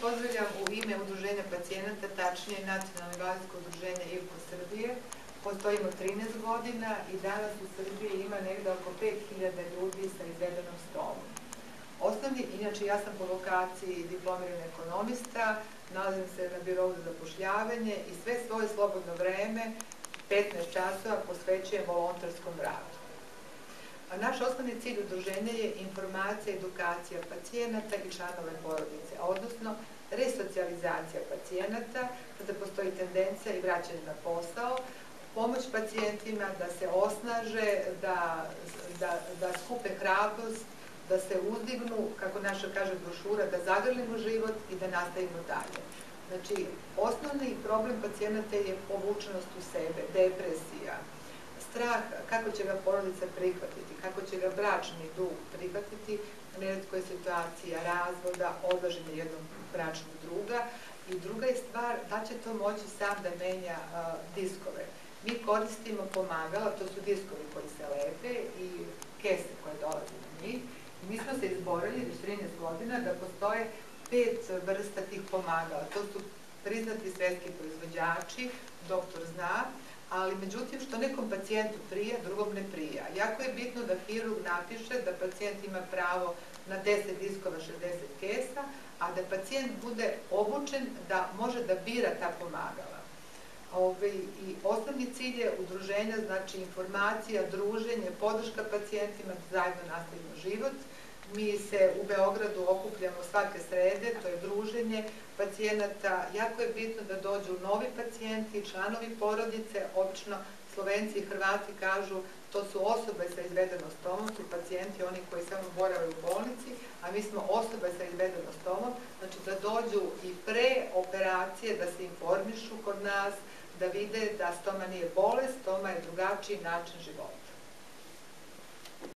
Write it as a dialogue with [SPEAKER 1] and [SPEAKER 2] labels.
[SPEAKER 1] Pozdravljam u ime Udruženja pacijenata, tačnije Nacionalno invalidsko udruženje ILCO Srbije. Postojimo 13 godina i danas u Srbiji ima negde oko 5000 ljudi sa izvedenom stomom. Inače ja sam po vokaciji diplomirani ekonomista, nalazim se na birou za zapošljavanje i sve svoje slobodno vreme, 15 časova, posvećujem volonterskom radu. Naš osnovni cilj udruženja je informacija, edukacija pacijenata i članove porodice, odnosno resocijalizacija pacijenata, kada postoji tendencija i vraćanje na posao, pomoć pacijentima da se osnaže, da skupe hrabrost, da se uzdignu, kako naša kaže brošura, da zagrlimo život i da nastavimo dalje. Znači, osnovni problem pacijenata je povučenost u sebe, depresija, strah kako će ga porodica prihvatiti, kako će ga bračni drug prihvatiti, neretko je situacija razvoda, odlaženja jednog bračnog druga i druga je stvar da će to moći sam da menja diskove. Mi koristimo pomagala, to su diskovi koji se lepe i kese koje dolaze na njih i mi smo se izborili već 13 godina da postoje 5 vrsta tih pomagala. To su priznati svetski proizvođači, doktor zna, ali međutim što nekom pacijentu prija, drugom ne prija. Jako je bitno da hirurg napiše da pacijent ima pravo na 10 diskova, 60 kesa, a da pacijent bude obučen da može da bira ta pomagala. I osnovni cilj je udruženja, znači informacija, druženje, podrška pacijentima da zajedno nastavimo život. Mi se u Beogradu okupljamo svake srede, to je druženje pacijenata. Jako je bitno da dođu novi pacijenti, članovi porodice, obično Slovenci i Hrvati kažu to su osobe sa izvedenom stomom, su pacijenti, oni koji samo borave u bolnici, a mi smo osobe sa izvedenom stomom, znači da dođu i pre operacije, da se informišu kod nas, da vide da stoma nije bolest, stoma je drugačiji način života.